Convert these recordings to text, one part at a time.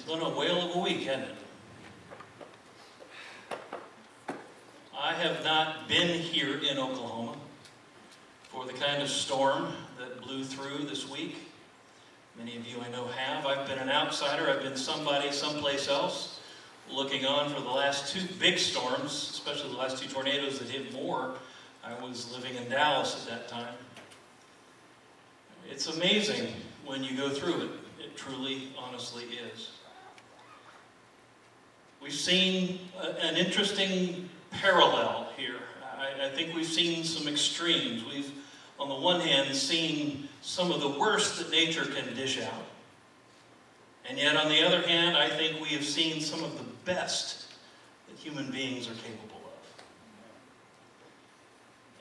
been a whale of a week, hasn't it? I have not been here in Oklahoma for the kind of storm that blew through this week. Many of you I know have. I've been an outsider. I've been somebody someplace else looking on for the last two big storms, especially the last two tornadoes that hit more. I was living in Dallas at that time. It's amazing when you go through it. It truly, honestly is. We've seen an interesting parallel here. I think we've seen some extremes. We've, on the one hand, seen some of the worst that nature can dish out. And yet, on the other hand, I think we have seen some of the best that human beings are capable of.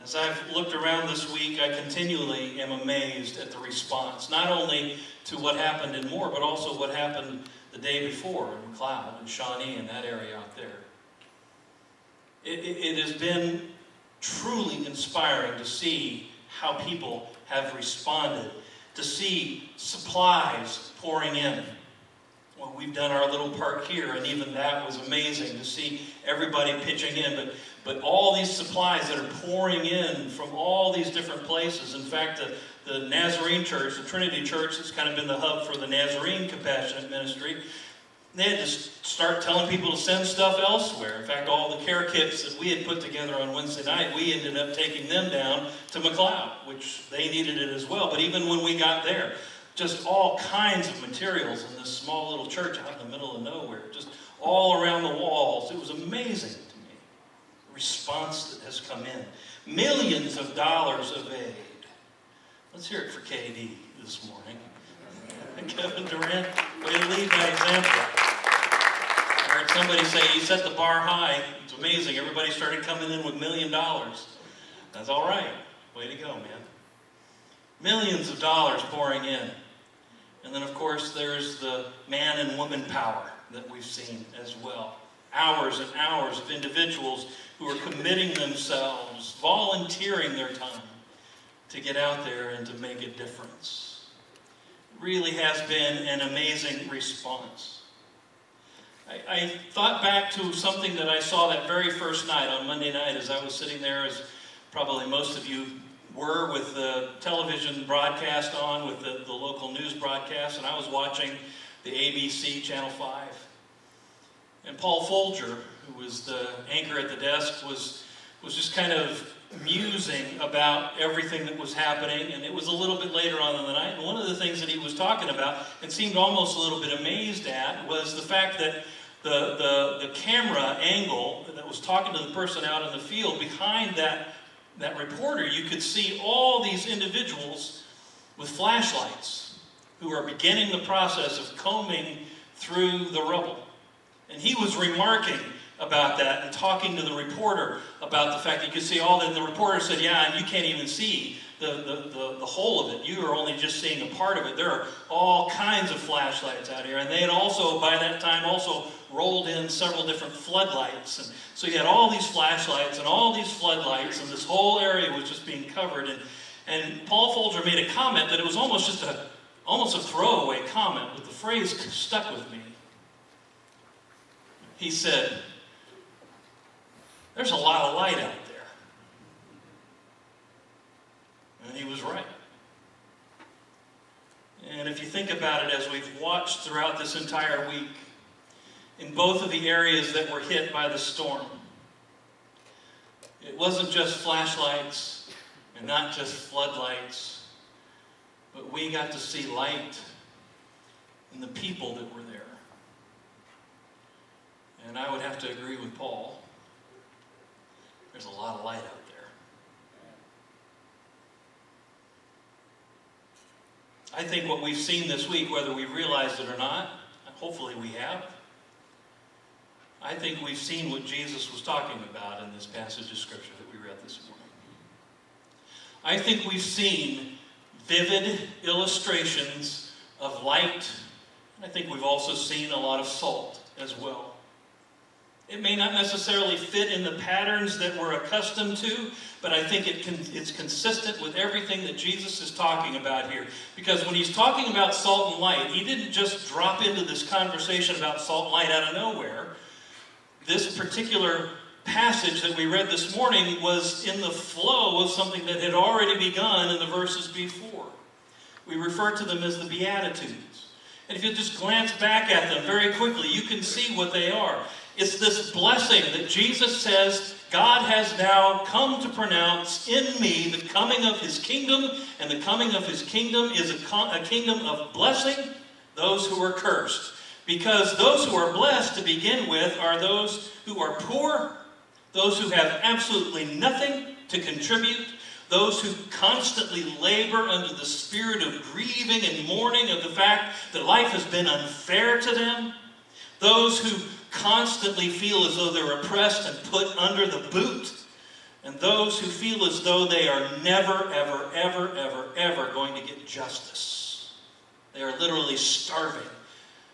As I've looked around this week, I continually am amazed at the response, not only to what happened in Moore, but also what happened the day before in McLeod and Shawnee and that area out there. It has been truly inspiring to see how people have responded, to see supplies pouring in. Well, we've done our little part here, and even that was amazing to see everybody pitching in. But all these supplies that are pouring in from all these different places. In fact, the Nazarene church, the Trinity church, that's kind of been the hub for the Nazarene Compassionate Ministry, they had to start telling people to send stuff elsewhere. In fact, all the care kits that we had put together on Wednesday night, we ended up taking them down to McLeod, which they needed it as well. But even when we got there, just all kinds of materials in this small little church out in the middle of nowhere, just all around the walls. It was amazing to me, the response that has come in. Millions of dollars of aid. Let's hear it for KD this morning. Kevin Durant, way to lead by example. I heard somebody say, you set the bar high. It's amazing. Everybody started coming in with $1 million. That's all right. Way to go, man. Millions of dollars pouring in. And then, of course, there's the man and woman power that we've seen as well. Hours and hours of individuals who are committing themselves, volunteering their time to get out there and to make a difference. It really has been an amazing response. I thought back to something that I saw that very first night on Monday night as I was sitting there, as probably most of you were, with the television broadcast on, with the local news broadcast, and I was watching the ABC Channel 5. And Paul Folger, who was the anchor at the desk, was just kind of musing about everything that was happening, and it was a little bit later on in the night. And one of the things that he was talking about and seemed almost a little bit amazed at was the fact that the camera angle that was talking to the person out in the field, behind that reporter, you could see all these individuals with flashlights who are beginning the process of combing through the rubble. And he was remarking about that and talking to the reporter about the fact that you could see all that. And the reporter said, yeah, and you can't even see the whole of it. You are only just seeing a part of it. There are all kinds of flashlights out here. And they had also, by that time, also rolled in several different floodlights. And so you had all these flashlights and all these floodlights, and this whole area was just being covered. And Paul Folger made a comment that it was almost just a throwaway comment, but the phrase stuck with me. He said, there's a lot of light out there. And he was right. And if you think about it, as we've watched throughout this entire week, in both of the areas that were hit by the storm, it wasn't just flashlights and not just floodlights, but we got to see light in the people that were there. And I would have to agree with Paul. There's a lot of light out there. I think what we've seen this week, whether we realized it or not, hopefully we have, I think we've seen what Jesus was talking about in this passage of Scripture that we read this morning. I think we've seen vivid illustrations of light. I think we've also seen a lot of salt as well. It may not necessarily fit in the patterns that we're accustomed to, but I think it's consistent with everything that Jesus is talking about here. Because when he's talking about salt and light, he didn't just drop into this conversation about salt and light out of nowhere. This particular passage that we read this morning was in the flow of something that had already begun in the verses before. We refer to them as the Beatitudes. And if you just glance back at them very quickly, you can see what they are. It's this blessing that Jesus says God has now come to pronounce in me the coming of his kingdom, and the coming of his kingdom is a kingdom of blessing those who are cursed. Because those who are blessed to begin with are those who are poor, those who have absolutely nothing to contribute, those who constantly labor under the spirit of grieving and mourning of the fact that life has been unfair to them, those who constantly feel as though they're oppressed and put under the boot, and those who feel as though they are never, ever, ever, ever, ever going to get justice. They are literally starving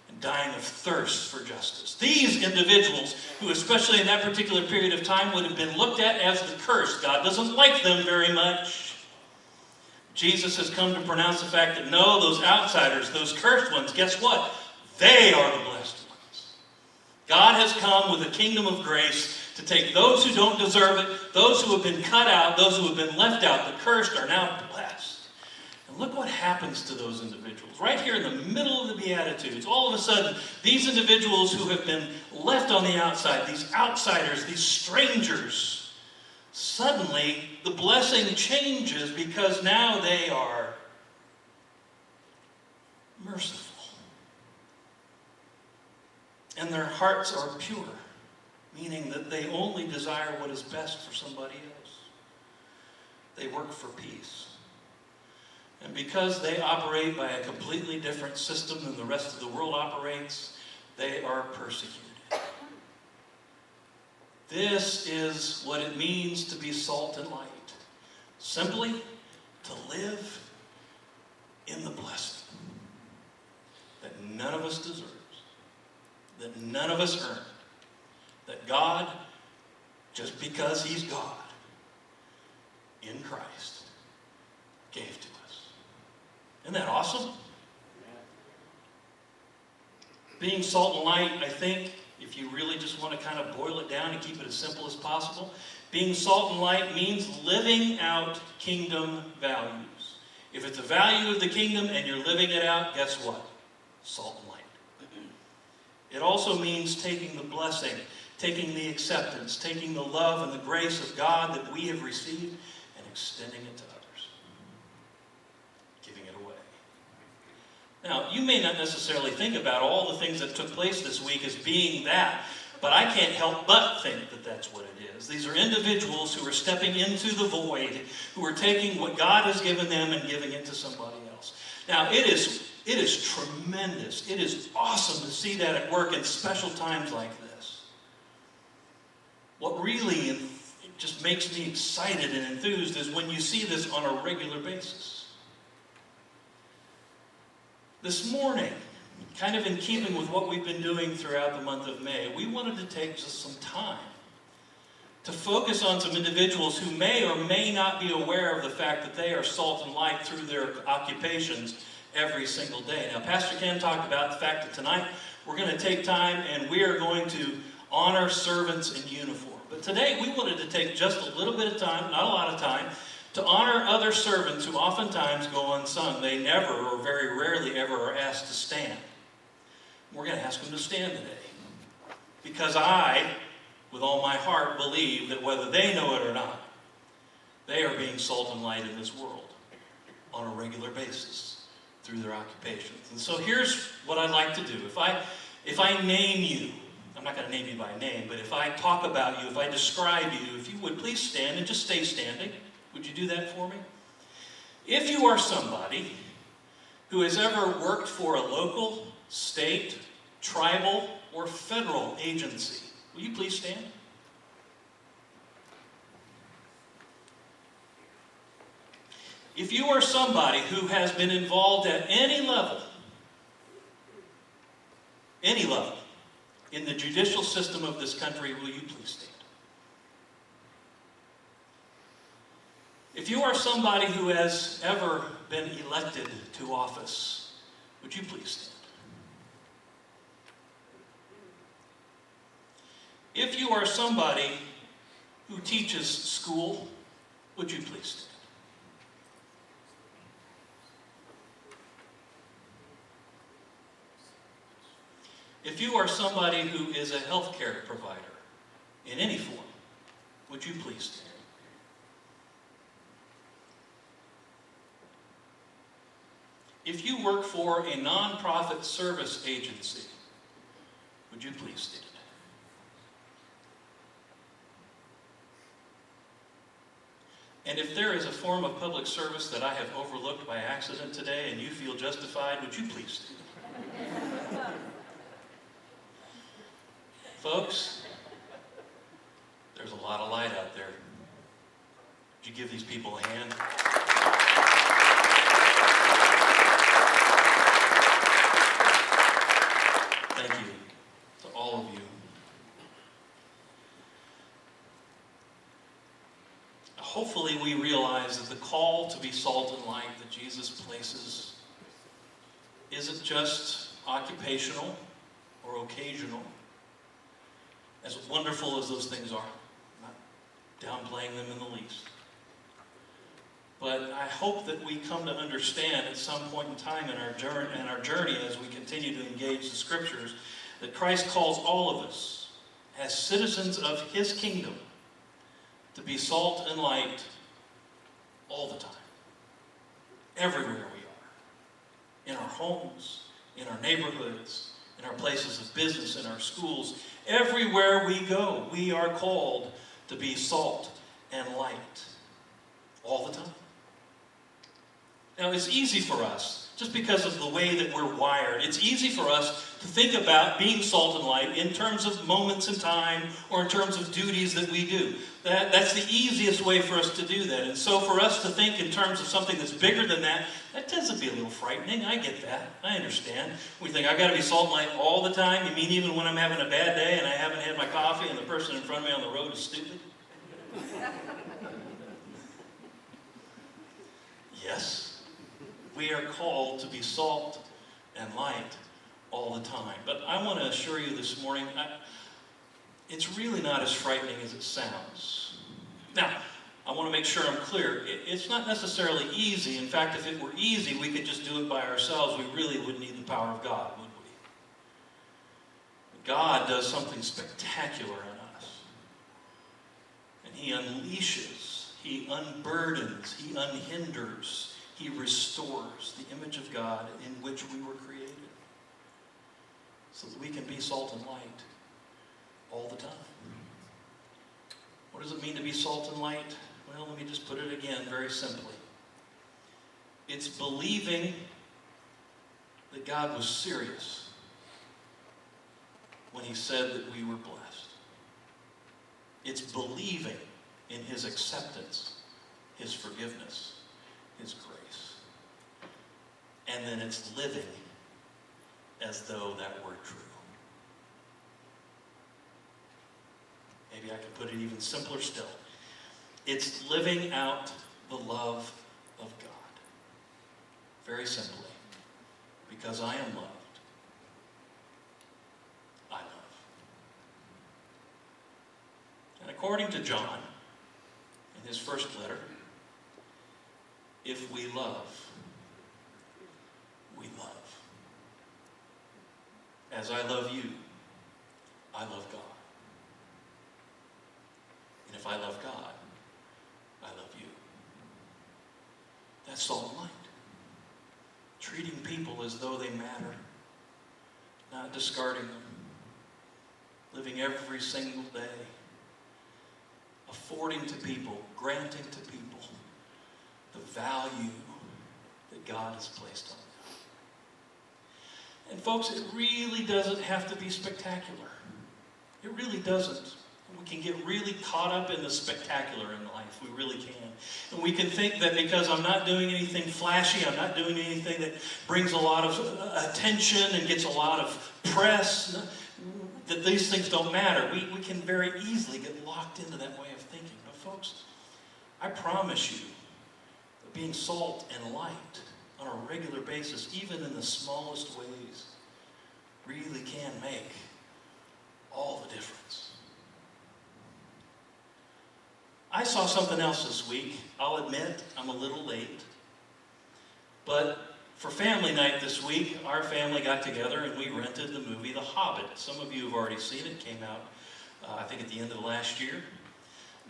and dying of thirst for justice. These individuals, who especially in that particular period of time would have been looked at as the cursed, God doesn't like them very much. Jesus has come to pronounce the fact that no, those outsiders, those cursed ones, guess what? They are the blessed ones. God has come with a kingdom of grace to take those who don't deserve it, those who have been cut out, those who have been left out, the cursed are now blessed. And look what happens to those individuals. Right here in the middle of the Beatitudes, all of a sudden, these individuals who have been left on the outside, these outsiders, these strangers, suddenly the blessing changes because now they are merciful. And their hearts are pure, meaning that they only desire what is best for somebody else. They work for peace. And because they operate by a completely different system than the rest of the world operates, they are persecuted. This is what it means to be salt and light. Simply to live in the blessing that none of us deserve, that none of us earn, that God, just because he's God, in Christ, gave to us. Isn't that awesome? Being salt and light, I think, if you really just want to kind of boil it down and keep it as simple as possible, being salt and light means living out kingdom values. If it's a value of the kingdom and you're living it out, guess what? Salt and light. It also means taking the blessing, taking the acceptance, taking the love and the grace of God that we have received and extending it to others. Giving it away. Now, you may not necessarily think about all the things that took place this week as being that, but I can't help but think that that's what it is. These are individuals who are stepping into the void, who are taking what God has given them and giving it to somebody else. Now, it is tremendous. It is awesome to see that at work in special times like this. What really just makes me excited and enthused is when you see this on a regular basis. This morning, kind of in keeping with what we've been doing throughout the month of May, we wanted to take just some time to focus on some individuals who may or may not be aware of the fact that they are salt and light through their occupations every single day. Now, Pastor Ken talked about the fact that tonight we're going to take time and we are going to honor servants in uniform. But today we wanted to take just a little bit of time, not a lot of time, to honor other servants who oftentimes go unsung. They never or very rarely ever are asked to stand. We're going to ask them to stand today. Because I, with all my heart, believe that whether they know it or not, they are being salt and light in this world on a regular basis through their occupations. And so here's what I'd like to do. If I name you, I'm not going to name you by name, but if I talk about you, if I describe you, if you would please stand and just stay standing. Would you do that for me? If you are somebody who has ever worked for a local, state, tribal, or federal agency, will you please stand? If you are somebody who has been involved at any level, in the judicial system of this country, will you please stand? If you are somebody who has ever been elected to office, would you please stand? If you are somebody who teaches school, would you please stand? If you are somebody who is a healthcare provider in any form, would you please stand? If you work for a nonprofit service agency, would you please stand? And if there is a form of public service that I have overlooked by accident today and you feel justified, would you please stand? Folks, there's a lot of light out there. Would you give these people a hand? Thank you to all of you. Hopefully we realize that the call to be salt and light that Jesus places isn't just occupational or occasional, as wonderful as those things are. I'm not downplaying them in the least. But I hope that we come to understand at some point in time in our journey as we continue to engage the Scriptures, that Christ calls all of us as citizens of His kingdom to be salt and light all the time, everywhere we are, in our homes, in our neighborhoods, in our places of business, in our schools. Everywhere we go, we are called to be salt and light all the time. Now, it's easy for us, just because of the way that we're wired, it's easy for us to think about being salt and light in terms of moments in time or in terms of duties that we do. That's the easiest way for us to do that. And so for us to think in terms of something that's bigger than that, that tends to be a little frightening. I get that. I understand. We think, I've got to be salt and light all the time? You mean even when I'm having a bad day and I haven't had my coffee and the person in front of me on the road is stupid? Yes. We are called to be salt and light all the time. But I want to assure you this morning, it's really not as frightening as it sounds. Now, I want to make sure I'm clear. It's not necessarily easy. In fact, if it were easy, we could just do it by ourselves. We really wouldn't need the power of God, would we? God does something spectacular in us. And He unleashes, He unburdens, He unhinders, He restores the image of God in which we were created, so that we can be salt and light all the time. What does it mean to be salt and light? Well, let me just put it again very simply. It's believing that God was serious when He said that we were blessed. It's believing in His acceptance, His forgiveness, His grace. And then it's living as though that were true. Maybe I could put it even simpler still. It's living out the love of God. Very simply. Because I am loved, I love. And according to John, in his first letter, if we love, we love. As I love you, I love God. And if I love God, I love you. That's salt and light. Treating people as though they matter. Not discarding them. Living every single day. Affording to people, granting to people the value that God has placed on them. And folks, it really doesn't have to be spectacular. It really doesn't. We can get really caught up in the spectacular in life. We really can. And we can think that because I'm not doing anything flashy, I'm not doing anything that brings a lot of attention and gets a lot of press, that these things don't matter. We can very easily get locked into that way of thinking. But folks, I promise you that being salt and light on a regular basis, even in the smallest ways, really can make all the difference. I saw something else this week. I'll admit I'm a little late. But for family night this week, our family got together and we rented the movie The Hobbit. Some of you have already seen it. It came out, I think, at the end of last year.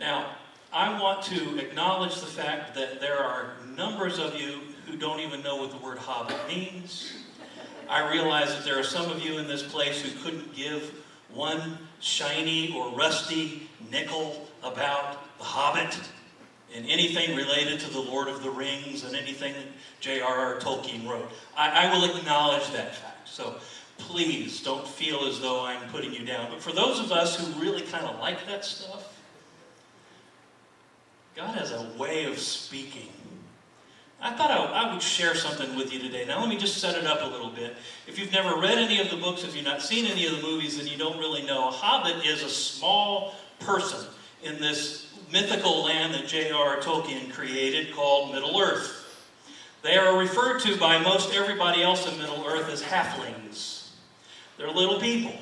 Now, I want to acknowledge the fact that there are numbers of you who don't even know what the word Hobbit means. I realize that there are some of you in this place who couldn't give one shiny or rusty nickel about The Hobbit and anything related to the Lord of the Rings and anything that J.R.R. Tolkien wrote. I will acknowledge that fact. So please don't feel as though I'm putting you down. But for those of us who really kind of like that stuff, God has a way of speaking. I thought I would share something with you today. Now let me just set it up a little bit. If you've never read any of the books, if you've not seen any of the movies, then you don't really know. A hobbit is a small person in this mythical land that J.R.R. Tolkien created called Middle-earth. They are referred to by most everybody else in Middle-earth as halflings. They're little people.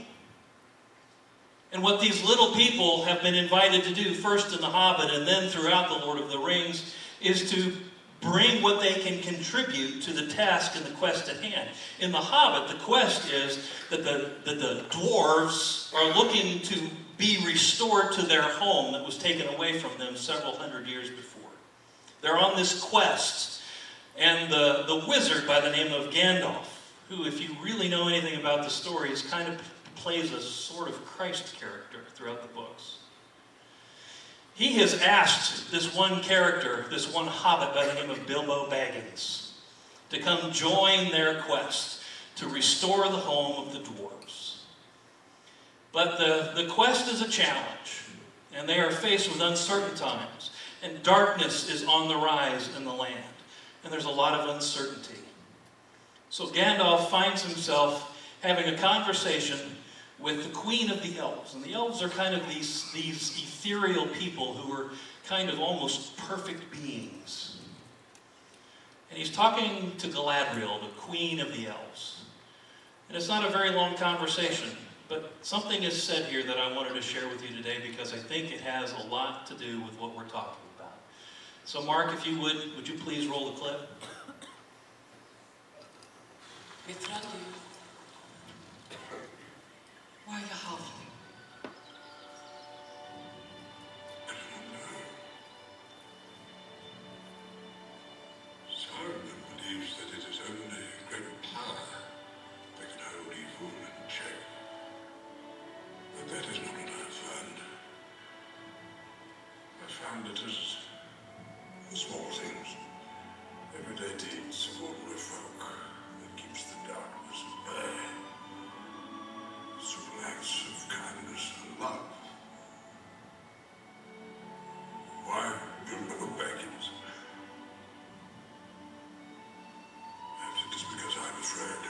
And what these little people have been invited to do, first in The Hobbit and then throughout the Lord of the Rings, is to bring what they can contribute to the task and the quest at hand. In The Hobbit, the quest is that the dwarves are looking to be restored to their home that was taken away from them several hundred years before. They're on this quest. And the wizard by the name of Gandalf, who, if you really know anything about the story, is kind of plays a sort of Christ character throughout the books. He has asked this one character, this one hobbit by the name of Bilbo Baggins, to come join their quest to restore the home of the dwarves. But the quest is a challenge, and they are faced with uncertain times, and darkness is on the rise in the land, and there's a lot of uncertainty. So Gandalf finds himself having a conversation with the queen of the elves. And the elves are kind of these ethereal people who are kind of almost perfect beings. And he's talking to Galadriel, the queen of the elves. And it's not a very long conversation, but something is said here that I wanted to share with you today because I think it has a lot to do with what we're talking about. So Mark, if you would you please roll the clip? Why are you halfling? I do not know. Some of them believes that it is only great power that can hold evil in check. But that is not what I have found. I found it as the small things, everyday deeds of ordinary folk that keeps the darkness at bay. Simple acts of kindness and love. Why Bilbo Baggins? Perhaps it is because I'm afraid.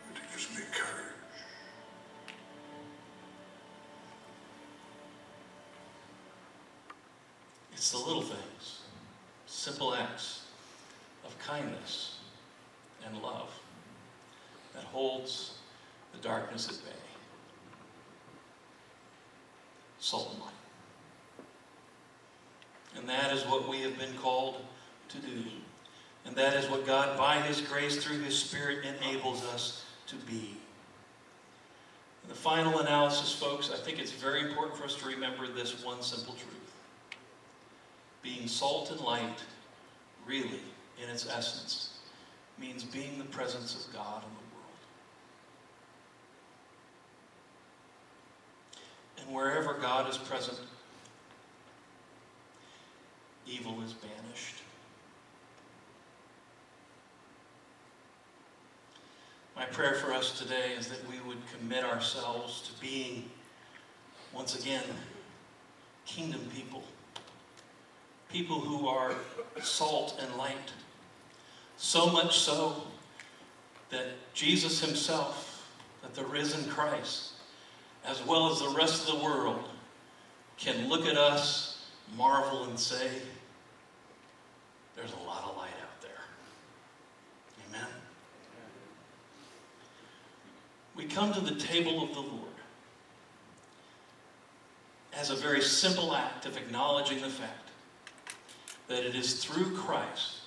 But it gives me courage. It's the little things, simple acts of kindness and love that holds the darkness at bay. Salt and light. And that is what we have been called to do. And that is what God, by His grace, through His Spirit, enables us to be. In the final analysis, folks, I think it's very important for us to remember this one simple truth. Being salt and light, really, in its essence, means being the presence of God in the world. And wherever God is present, evil is banished. My prayer for us today is that we would commit ourselves to being, once again, kingdom people. People who are salt and light. So much so that Jesus Himself that the risen Christ, as well as the rest of the world, can look at us, marvel, and say, there's a lot of light out there. Amen? We come to the table of the Lord as a very simple act of acknowledging the fact that it is through Christ,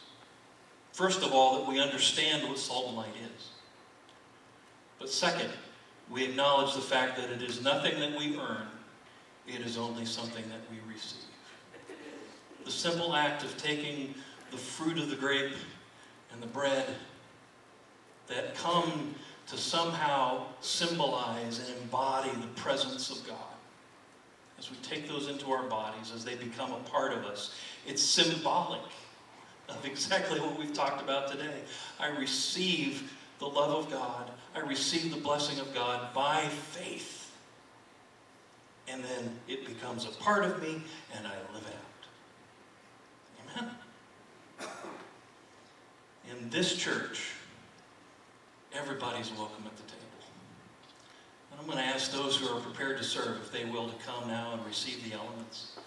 first of all, that we understand what salt and light is. But second, we acknowledge the fact that it is nothing that we earn, it is only something that we receive. The simple act of taking the fruit of the grape and the bread that come to somehow symbolize and embody the presence of God. As we take those into our bodies, as they become a part of us, it's symbolic of exactly what we've talked about today. I receive the love of God. I receive the blessing of God by faith. And then it becomes a part of me, and I live it out. Amen? In this church, everybody's welcome at the table. And I'm going to ask those who are prepared to serve, if they will, to come now and receive the elements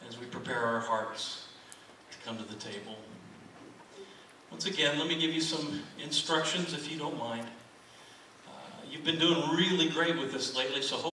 as we prepare our hearts to come to the table. Once again, let me give you some instructions if you don't mind. You've been doing really great with this lately, so